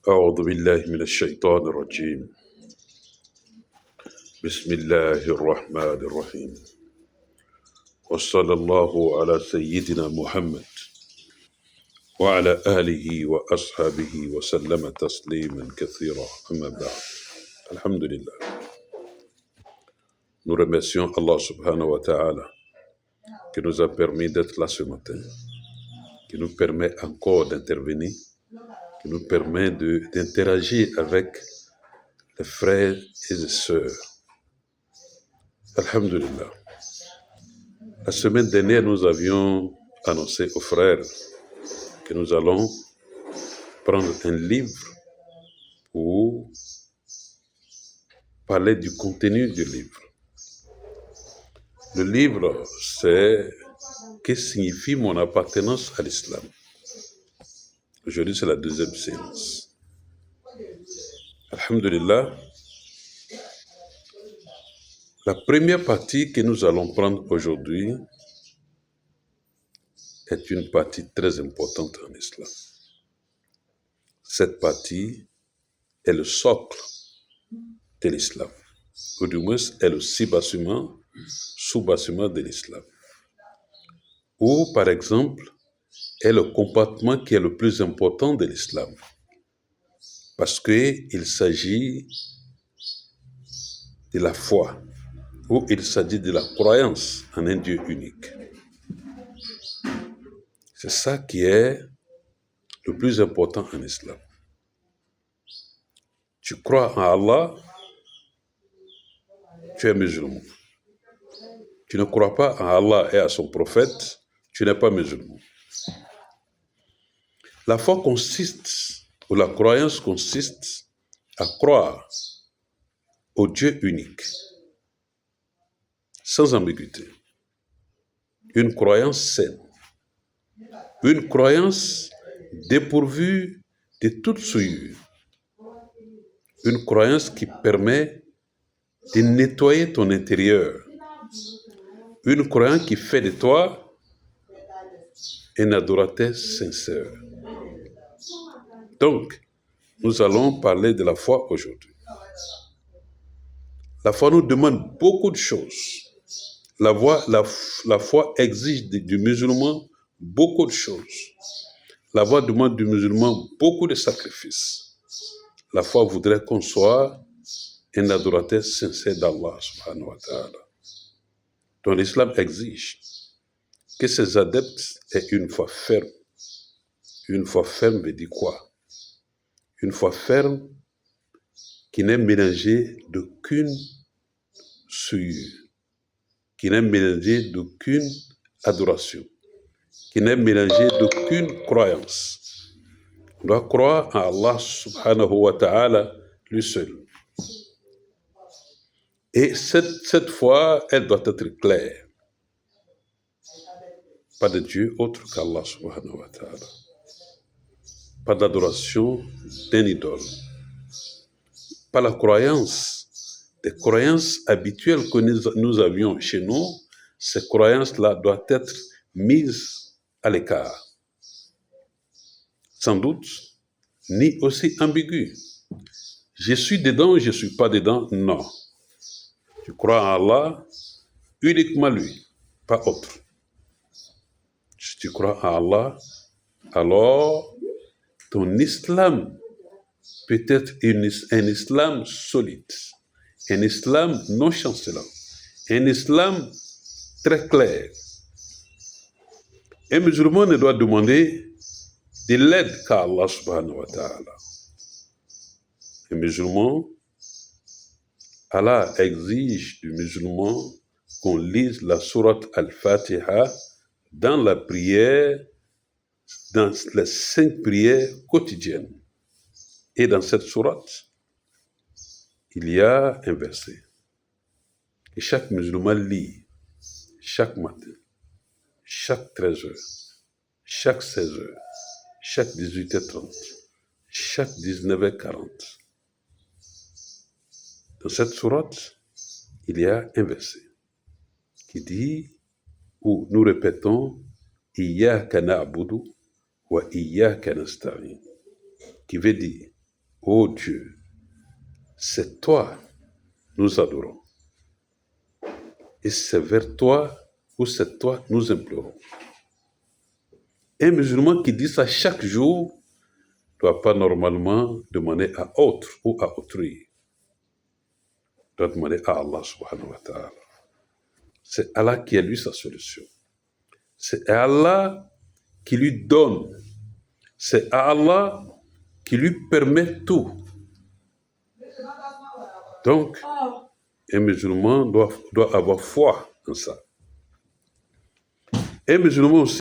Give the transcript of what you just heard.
أعوذ بالله من الشيطان الرجيم. بسم الله الرحمن الرحيم. وصلى الله على سيدنا محمد وعلى آله وأصحابه وسلم تسليما كثيرا. أما بعد. Alhamdulillah. Nous remercions Allah subhanahu wa ta'ala qui nous a permis d'être là ce matin, qui nous permet encore d'intervenir, qui nous permet d'interagir avec les frères et les sœurs. Alhamdulillah. La semaine dernière, nous avions annoncé aux frères que nous allons prendre un livre pour parler du contenu du livre. Le livre, c'est « Que signifie mon appartenance à l'islam ?» Aujourd'hui, c'est la deuxième séance. Alhamdulillah. La première partie que nous allons prendre aujourd'hui est une partie très importante en islam. Cette partie est le socle de l'islam, ou du moins est le sous-bassement de l'islam. Ou, par exemple, est le compartiment qui est le plus important de l'islam. Parce qu'il s'agit de la foi, ou il s'agit de la croyance en un Dieu unique. C'est ça qui est le plus important en islam. Tu crois en Allah, tu es musulman. Tu ne crois pas en Allah et à son prophète, tu n'es pas musulman. La foi consiste, ou la croyance consiste à croire au Dieu unique, sans ambiguïté. Une croyance saine. Une croyance dépourvue de toute souillure. Une croyance qui permet de nettoyer ton intérieur. Une croyance qui fait de toi un adorateur sincère. Donc, nous allons parler de la foi aujourd'hui. La foi nous demande beaucoup de choses. La foi exige du musulman beaucoup de choses. La foi demande du musulman beaucoup de sacrifices. La foi voudrait qu'on soit un adorateur sincère d'Allah subhanahu wa ta'ala. Donc l'islam exige que ses adeptes aient une foi ferme. Une foi ferme veut dire quoi? Une foi ferme qui n'est mélangée d'aucune souillure, qui n'est mélangée d'aucune adoration, qui n'est mélangée d'aucune croyance. On doit croire en Allah subhanahu wa ta'ala lui seul. Et cette foi, elle doit être claire. Pas de Dieu autre qu'Allah subhanahu wa ta'ala. Pas d'adoration d'un idole. Pas la croyance. Des croyances habituelles que nous avions chez nous, ces croyances-là doivent être mises à l'écart. Sans doute, ni aussi ambiguës. Je suis dedans, je ne suis pas dedans, non. Tu crois en Allah, uniquement lui, pas autre. Si tu crois en Allah, alors ton islam peut être un islam solide, un islam non chancelant, un islam très clair. Un musulman ne doit demander de l'aide qu'à Allah subhanahu wa ta'ala. Un musulman, Allah exige du musulman qu'on lise la sourate Al-Fatiha dans la prière, dans les 5 prières quotidiennes. Et dans cette sourate, il y a un verset que chaque musulman lit chaque matin, chaque 13h, chaque 16h, chaque 18h30, chaque 19h40. Dans cette sourate, il y a un verset qui dit, où nous répétons, « Iyyaka na'budu wa iyyaka nasta'in » qui veut dire, Ô Dieu, c'est toi nous adorons. Et c'est vers toi ou c'est toi nous implorons. Un musulman qui dit ça chaque jour ne doit pas normalement demander à autre ou à autrui. Il doit demander à Allah subhanahu wa ta'ala. C'est Allah qui a lui sa solution. C'est à Allah qui lui donne. C'est à Allah qui lui permet tout. Donc, un musulman doit avoir foi en ça. Un musulman aussi